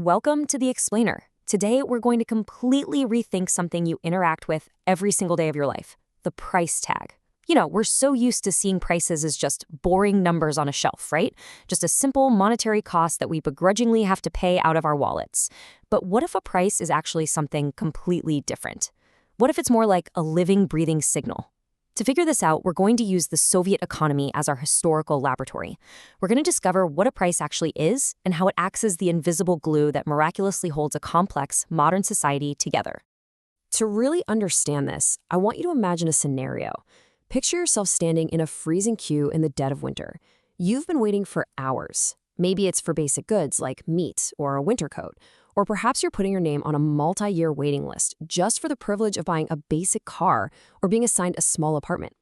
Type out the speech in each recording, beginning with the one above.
Welcome to The Explainer. Today, we're going to completely rethink something you interact with every single day of your life, the price tag. We're so used to seeing prices as just boring numbers on a shelf, right? Just a simple monetary cost that we begrudgingly have to pay out of our wallets. But what if a price is actually something completely different? What if it's more like a living, breathing signal? To figure this out, we're going to use the Soviet economy as our historical laboratory. We're going to discover what a price actually is and how it acts as the invisible glue that miraculously holds a complex, modern society together. To really understand this, I want you to imagine a scenario. Picture yourself standing in a freezing queue in the dead of winter. You've been waiting for hours. Maybe it's for basic goods like meat or a winter coat. Or perhaps you're putting your name on a multi-year waiting list just for the privilege of buying a basic car or being assigned a small apartment.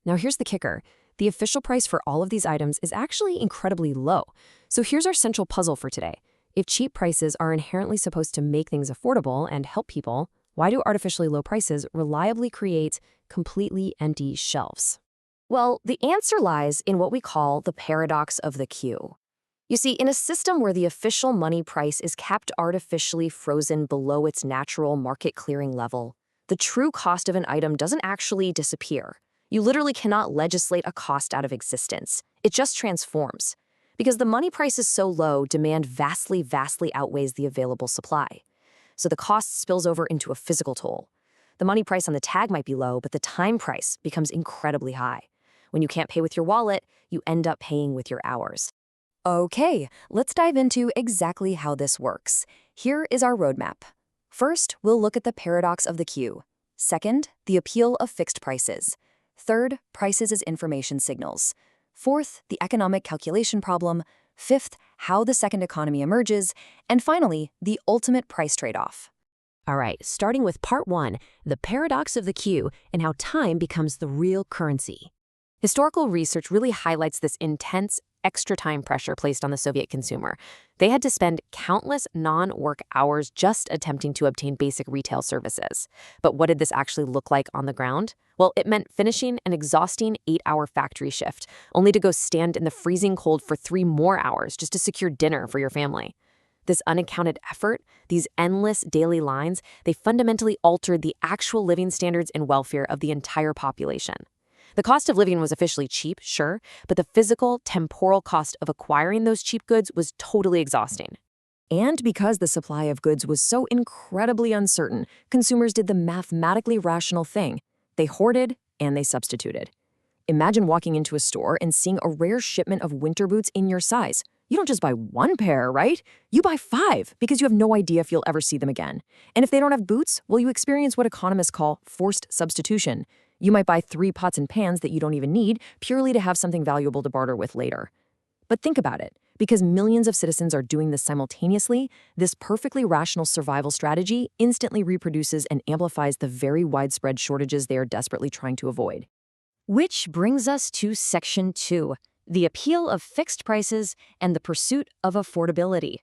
Now here's the kicker. The official price for all of these items is actually incredibly low. So here's our central puzzle for today. If cheap prices are inherently supposed to make things affordable and help people, why do artificially low prices reliably create completely empty shelves? Well, the answer lies in what we call the paradox of the queue. You see, in a system where the official money price is kept artificially frozen below its natural market clearing level, the true cost of an item doesn't actually disappear. You literally cannot legislate a cost out of existence. It just transforms. Because the money price is so low, demand vastly outweighs the available supply. So the cost spills over into a physical toll. The money price on the tag might be low, but the time price becomes incredibly high. When you can't pay with your wallet, you end up paying with your hours. Okay, let's dive into exactly how this works. Here is our roadmap. First, we'll look at the paradox of the queue. Second, the appeal of fixed prices. Third, prices as information signals. Fourth, the economic calculation problem. Fifth, how the second economy emerges. And finally, the ultimate price trade-off. All right, starting with part one, the paradox of the queue and how time becomes the real currency. Historical research really highlights this intense extra time pressure placed on the Soviet consumer. They had to spend countless non-work hours just attempting to obtain basic retail services. But what did this actually look like on the ground? Well, it meant finishing an exhausting 8-hour factory shift, only to go stand in the freezing cold for 3 more hours just to secure dinner for your family. This unaccounted effort, these endless daily lines, they fundamentally altered the actual living standards and welfare of the entire population. The cost of living was officially cheap, sure, but the physical, temporal cost of acquiring those cheap goods was totally exhausting. And because the supply of goods was so incredibly uncertain, consumers did the mathematically rational thing. They hoarded and they substituted. Imagine walking into a store and seeing a rare shipment of winter boots in your size. You don't just buy 1 pair, right? You buy 5 because you have no idea if you'll ever see them again. And if they don't have boots, well, you experience what economists call forced substitution. You might buy 3 pots and pans that you don't even need purely to have something valuable to barter with later. But think about it. Because millions of citizens are doing this simultaneously, this perfectly rational survival strategy instantly reproduces and amplifies the very widespread shortages they are desperately trying to avoid. Which brings us to Section 2, the appeal of fixed prices and the pursuit of affordability.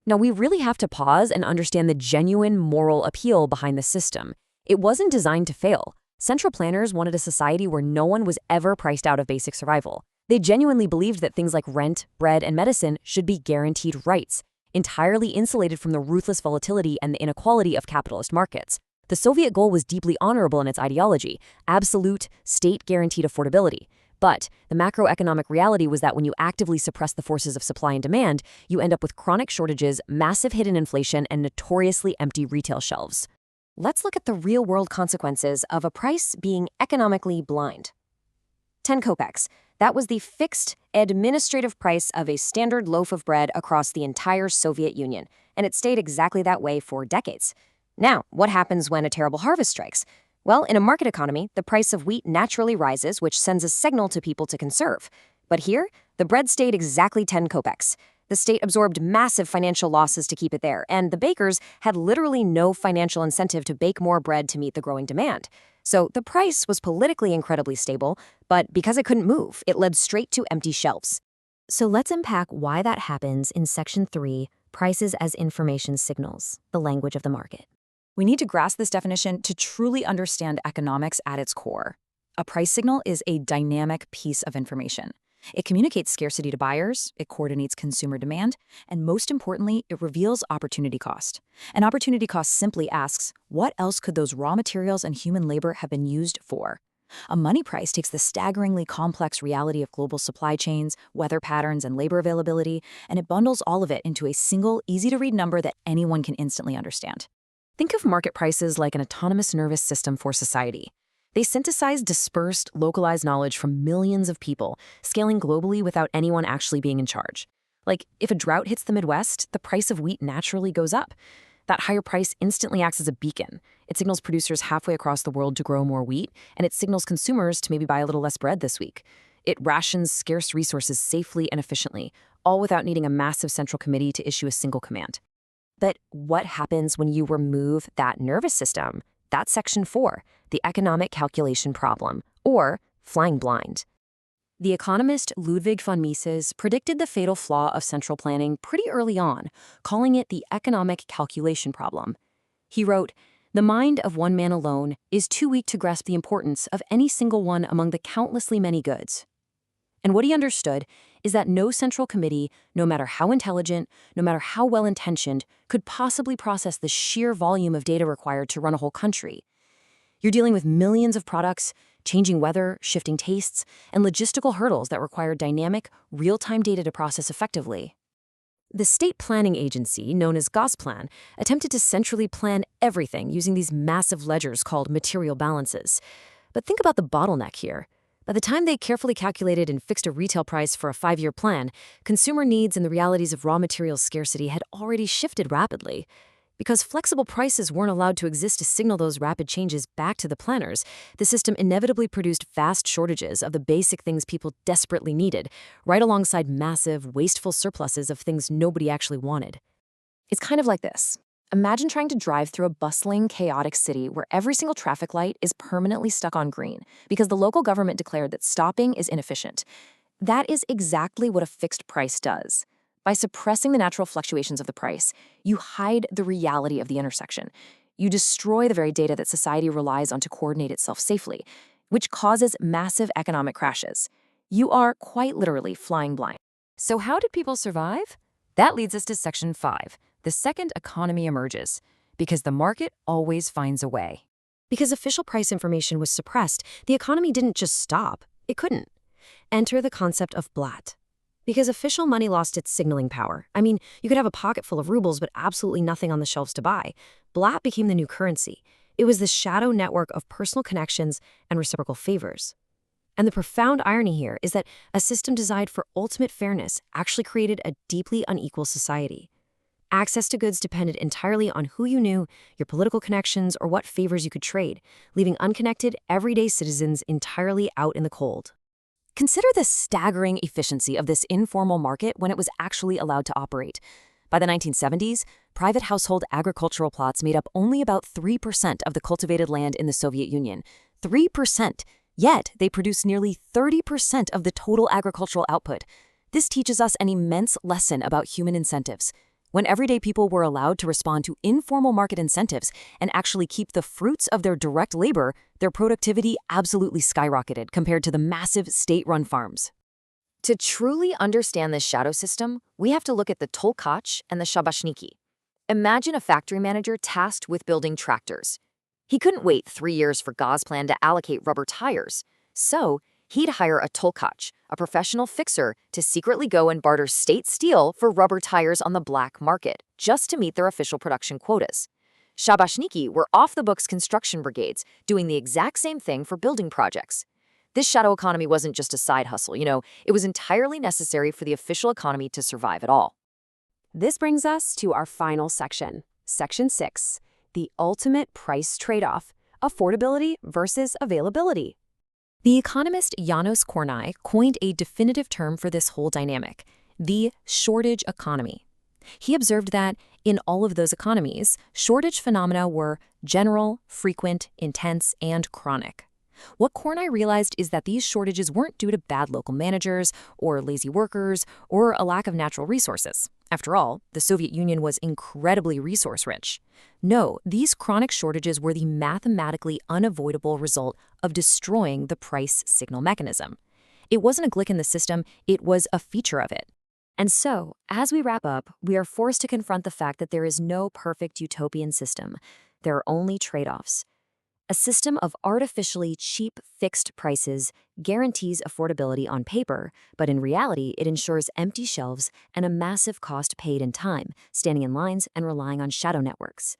Now, we really have to pause and understand the genuine moral appeal behind the system. It wasn't designed to fail. Central planners wanted a society where no one was ever priced out of basic survival. They genuinely believed that things like rent, bread, and medicine should be guaranteed rights, entirely insulated from the ruthless volatility and the inequality of capitalist markets. The Soviet goal was deeply honorable in its ideology, absolute, state-guaranteed affordability. But the macroeconomic reality was that when you actively suppress the forces of supply and demand, you end up with chronic shortages, massive hidden inflation, and notoriously empty retail shelves. Let's look at the real-world consequences of a price being economically blind. 10 kopecks. That was the fixed, administrative price of a standard loaf of bread across the entire Soviet Union, and it stayed exactly that way for decades. Now, what happens when a terrible harvest strikes? Well, in a market economy, the price of wheat naturally rises, which sends a signal to people to conserve. But here, the bread stayed exactly 10 kopecks. The state absorbed massive financial losses to keep it there, and the bakers had literally no financial incentive to bake more bread to meet the growing demand. So the price was politically incredibly stable, but because it couldn't move, it led straight to empty shelves. So let's unpack why that happens in Section 3, Prices as Information Signals, the language of the market. We need to grasp this definition to truly understand economics at its core. A price signal is a dynamic piece of information. It communicates scarcity to buyers, it coordinates consumer demand, and most importantly, it reveals opportunity cost. And opportunity cost simply asks, what else could those raw materials and human labor have been used for? A money price takes the staggeringly complex reality of global supply chains, weather patterns, and labor availability, and it bundles all of it into a single, easy-to-read number that anyone can instantly understand. Think of market prices like an autonomous nervous system for society. They synthesize dispersed, localized knowledge from millions of people, scaling globally without anyone actually being in charge. Like, if a drought hits the Midwest, the price of wheat naturally goes up. That higher price instantly acts as a beacon. It signals producers halfway across the world to grow more wheat, and it signals consumers to maybe buy a little less bread this week. It rations scarce resources safely and efficiently, all without needing a massive central committee to issue a single command. But what happens when you remove that nervous system? That's Section 4, the economic calculation problem, or flying blind. The economist Ludwig von Mises predicted the fatal flaw of central planning pretty early on, calling it the economic calculation problem. He wrote, "The mind of one man alone is too weak to grasp the importance of any single one among the countlessly many goods." And what he understood is that no central committee, no matter how intelligent, no matter how well-intentioned, could possibly process the sheer volume of data required to run a whole country. You're dealing with millions of products, changing weather, shifting tastes, and logistical hurdles that require dynamic, real-time data to process effectively. The state planning agency, known as Gosplan, attempted to centrally plan everything using these massive ledgers called material balances. But think about the bottleneck here. By the time they carefully calculated and fixed a retail price for a 5-year plan, consumer needs and the realities of raw materials scarcity had already shifted rapidly. Because flexible prices weren't allowed to exist to signal those rapid changes back to the planners, the system inevitably produced vast shortages of the basic things people desperately needed, right alongside massive, wasteful surpluses of things nobody actually wanted. It's kind of like this. Imagine trying to drive through a bustling, chaotic city where every single traffic light is permanently stuck on green because the local government declared that stopping is inefficient. That is exactly what a fixed price does. By suppressing the natural fluctuations of the price, you hide the reality of the intersection. You destroy the very data that society relies on to coordinate itself safely, which causes massive economic crashes. You are quite literally flying blind. So how did people survive? That leads us to Section 5. The second economy emerges, because the market always finds a way. Because official price information was suppressed, the economy didn't just stop. It couldn't. Enter the concept of blat. Because official money lost its signaling power. I mean, you could have a pocket full of rubles but absolutely nothing on the shelves to buy. Blat became the new currency. It was the shadow network of personal connections and reciprocal favors. And the profound irony here is that a system designed for ultimate fairness actually created a deeply unequal society. Access to goods depended entirely on who you knew, your political connections, or what favors you could trade, leaving unconnected, everyday citizens entirely out in the cold. Consider the staggering efficiency of this informal market when it was actually allowed to operate. By the 1970s, private household agricultural plots made up only about 3% of the cultivated land in the Soviet Union. 3%! Yet, they produce nearly 30% of the total agricultural output. This teaches us an immense lesson about human incentives. When everyday people were allowed to respond to informal market incentives and actually keep the fruits of their direct labor, their productivity absolutely skyrocketed compared to the massive state-run farms. To truly understand this shadow system, we have to look at the tolkach and the shabashniki. Imagine a factory manager tasked with building tractors. He couldn't wait 3 years for Gosplan to allocate rubber tires. So, he'd hire a tolkach, a professional fixer, to secretly go and barter state steel for rubber tires on the black market, just to meet their official production quotas. Shabashniki were off-the-books construction brigades, doing the exact same thing for building projects. This shadow economy wasn't just a side hustle, it was entirely necessary for the official economy to survive at all. This brings us to our final section, Section 6, the ultimate price trade-off, affordability versus availability. The economist Janos Kornai coined a definitive term for this whole dynamic, the shortage economy. He observed that, in all of those economies, shortage phenomena were general, frequent, intense, and chronic. What Kornai realized is that these shortages weren't due to bad local managers, or lazy workers, or a lack of natural resources. After all, the Soviet Union was incredibly resource-rich. No, these chronic shortages were the mathematically unavoidable result of destroying the price signal mechanism. It wasn't a glitch in the system, it was a feature of it. And so, as we wrap up, we are forced to confront the fact that there is no perfect utopian system. There are only trade-offs. A system of artificially cheap fixed prices guarantees affordability on paper, but in reality, it ensures empty shelves and a massive cost paid in time, standing in lines and relying on shadow networks.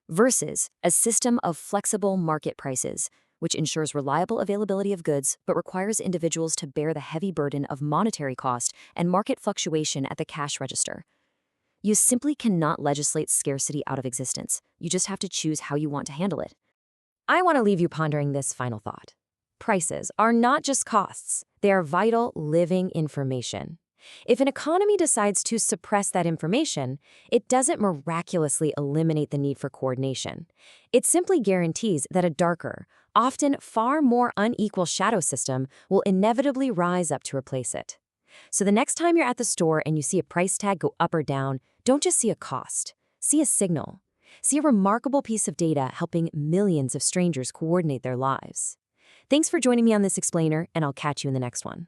Versus a system of flexible market prices, which ensures reliable availability of goods but requires individuals to bear the heavy burden of monetary cost and market fluctuation at the cash register. You simply cannot legislate scarcity out of existence. You just have to choose how you want to handle it. I want to leave you pondering this final thought. Prices are not just costs. They are vital, living information. If an economy decides to suppress that information, it doesn't miraculously eliminate the need for coordination. It simply guarantees that a darker, often far more unequal shadow system will inevitably rise up to replace it. So the next time you're at the store and you see a price tag go up or down, don't just see a cost. See a signal. See a remarkable piece of data helping millions of strangers coordinate their lives. Thanks for joining me on this explainer, and I'll catch you in the next one.